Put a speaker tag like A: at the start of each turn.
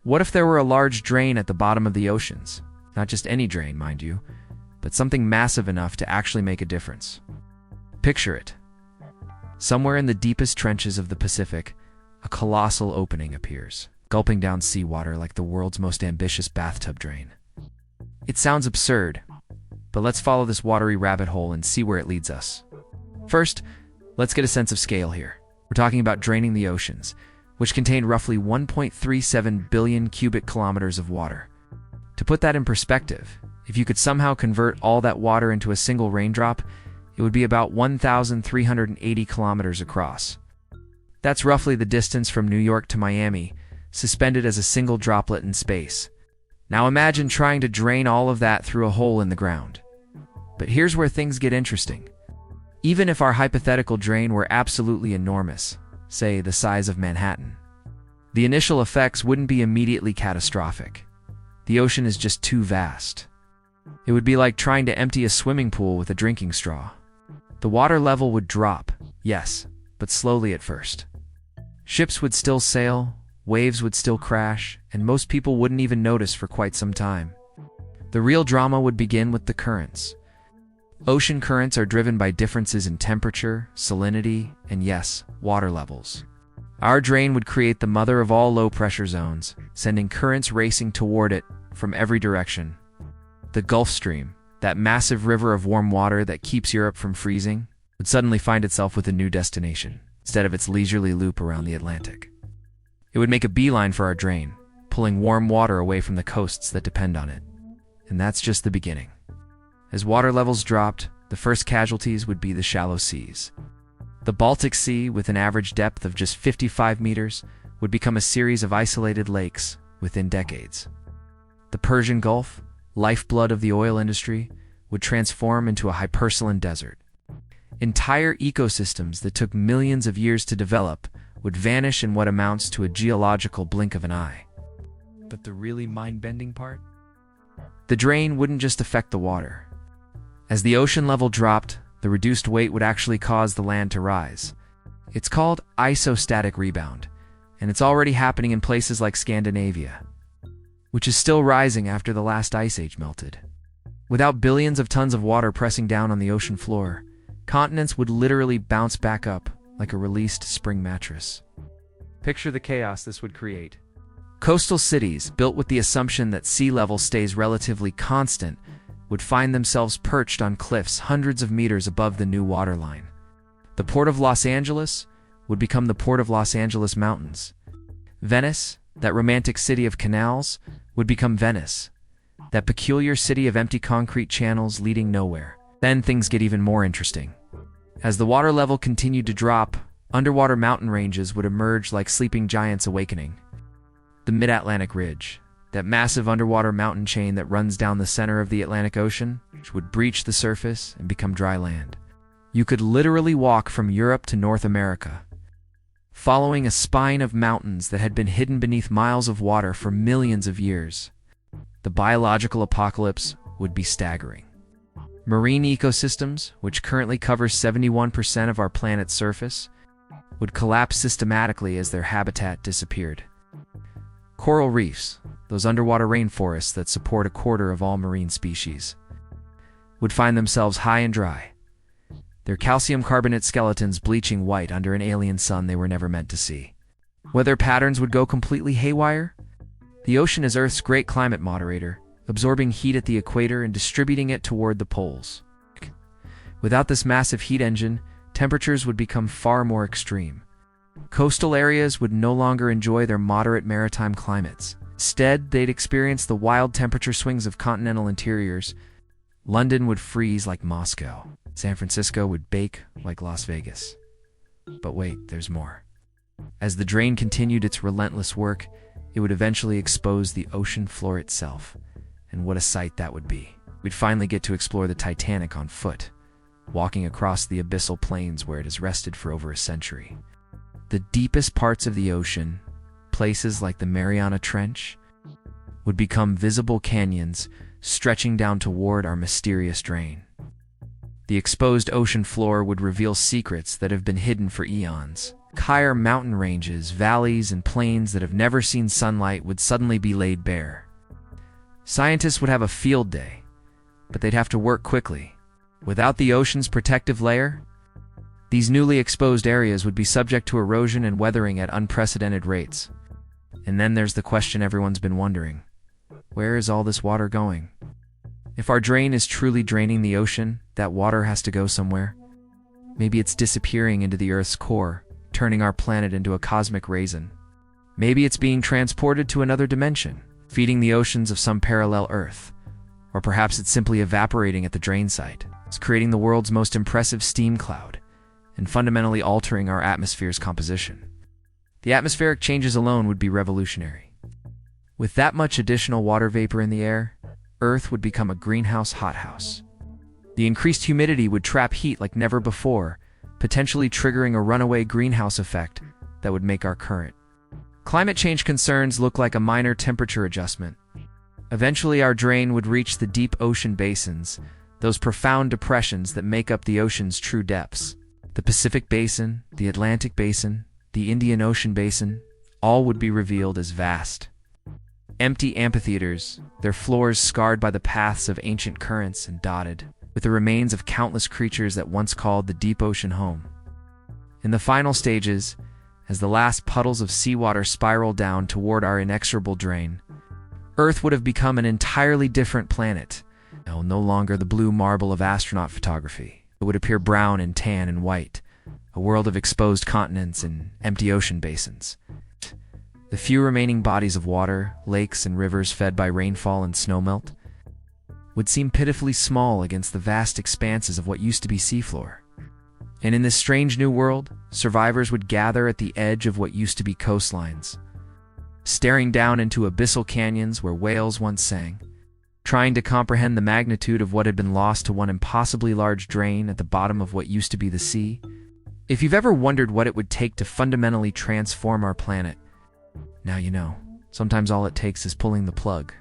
A: What if there were a large drain at the bottom of the oceans? Not just any drain, mind you, but something massive enough to actually make a difference. Picture it. Somewhere in the deepest trenches of the Pacific, a colossal opening appears, gulping down seawater like the world's most ambitious bathtub drain. It sounds absurd, but let's follow this watery rabbit hole and see where it leads us. First, let's get a sense of scale here. We're talking about draining the oceans, which contain roughly 1.37 billion cubic kilometers of water. To put that in perspective, if you could somehow convert all that water into a single raindrop, it would be about 1,380 kilometers across. That's roughly the distance from New York to Miami, suspended as a single droplet in space. Now imagine trying to drain all of that through a hole in the ground. But here's where things get interesting. Even if our hypothetical drain were absolutely enormous, say the size of Manhattan, the initial effects wouldn't be immediately catastrophic. The ocean is just too vast. It would be like trying to empty a swimming pool with a drinking straw. The water level would drop, yes, but slowly at first. Ships would still sail, waves would still crash, and most people wouldn't even notice for quite some time. The real drama would begin with the currents. Ocean currents are driven by differences in temperature, salinity, and yes, water levels. Our drain would create the mother of all low-pressure zones, sending currents racing toward it from every direction. The Gulf Stream, that massive river of warm water that keeps Europe from freezing, would suddenly find itself with a new destination, instead of its leisurely loop around the Atlantic. It would make a beeline for our drain, pulling warm water away from the coasts that depend on it. And that's just the beginning. As water levels dropped, the first casualties would be the shallow seas. The Baltic Sea, with an average depth of just 55 meters, would become a series of isolated lakes within decades. The Persian Gulf, lifeblood of the oil industry, would transform into a hypersaline desert. Entire ecosystems that took millions of years to develop would vanish in what amounts to a geological blink of an eye. But the really mind-bending part? The drain wouldn't just affect the water. As the ocean level dropped, the reduced weight would actually cause the land to rise. It's called isostatic rebound, and it's already happening in places like Scandinavia, which is still rising after the last ice age melted. Without billions of tons of water pressing down on the ocean floor, continents would literally bounce back up like a released spring mattress. Picture the chaos this would create. Coastal cities, built with the assumption that sea level stays relatively constant, would find themselves perched on cliffs hundreds of meters above the new waterline. The Port of Los Angeles would become the Port of Los Angeles Mountains. Venice, that romantic city of canals, would become Venice, that peculiar city of empty concrete channels leading nowhere. Then things get even more interesting. As the water level continued to drop, underwater mountain ranges would emerge like sleeping giants awakening. The Mid-Atlantic Ridge, that massive underwater mountain chain that runs down the center of the Atlantic Ocean, which would breach the surface and become dry land. You could literally walk from Europe to North America, following a spine of mountains that had been hidden beneath miles of water for millions of years. The biological apocalypse would be staggering. Marine ecosystems, which currently cover 71% of our planet's surface, would collapse systematically as their habitat disappeared. Coral reefs, those underwater rainforests that support a quarter of all marine species, would find themselves high and dry, their calcium carbonate skeletons bleaching white under an alien sun they were never meant to see. Weather patterns would go completely haywire. The ocean is Earth's great climate moderator, absorbing heat at the equator and distributing it toward the poles. Without this massive heat engine, temperatures would become far more extreme. Coastal areas would no longer enjoy their moderate maritime climates. Instead, they'd experience the wild temperature swings of continental interiors. London would freeze like Moscow. San Francisco would bake like Las Vegas. But wait, there's more. As the drain continued its relentless work, it would eventually expose the ocean floor itself. And what a sight that would be. We'd finally get to explore the Titanic on foot, walking across the abyssal plains where it has rested for over a century. The deepest parts of the ocean, places like the Mariana Trench, would become visible canyons stretching down toward our mysterious drain. The exposed ocean floor would reveal secrets that have been hidden for eons. Entire mountain ranges, valleys, and plains that have never seen sunlight would suddenly be laid bare. Scientists would have a field day, but they'd have to work quickly. Without the ocean's protective layer, these newly exposed areas would be subject to erosion and weathering at unprecedented rates. And then there's the question everyone's been wondering. Where is all this water going? If our drain is truly draining the ocean, that water has to go somewhere. Maybe it's disappearing into the Earth's core, turning our planet into a cosmic raisin. Maybe it's being transported to another dimension, feeding the oceans of some parallel Earth. Or perhaps it's simply evaporating at the drain site. It's creating the world's most impressive steam cloud and fundamentally altering our atmosphere's composition. The atmospheric changes alone would be revolutionary. With that much additional water vapor in the air, Earth would become a greenhouse hothouse. The increased humidity would trap heat like never before, potentially triggering a runaway greenhouse effect that would make our current climate change concerns look like a minor temperature adjustment. Eventually, our drain would reach the deep ocean basins, those profound depressions that make up the ocean's true depths. The Pacific Basin, the Atlantic Basin, the Indian Ocean Basin, all would be revealed as vast, empty amphitheaters, their floors scarred by the paths of ancient currents and dotted with the remains of countless creatures that once called the deep ocean home. In the final stages, as the last puddles of seawater spiral down toward our inexorable drain, Earth would have become an entirely different planet. No longer the blue marble of astronaut photography. It would appear brown and tan and white, a world of exposed continents and empty ocean basins. The few remaining bodies of water, lakes and rivers fed by rainfall and snowmelt, would seem pitifully small against the vast expanses of what used to be seafloor. And in this strange new world, survivors would gather at the edge of what used to be coastlines, staring down into abyssal canyons where whales once sang, trying to comprehend the magnitude of what had been lost to one impossibly large drain at the bottom of what used to be the sea. If you've ever wondered what it would take to fundamentally transform our planet, now you know. Sometimes all it takes is pulling the plug.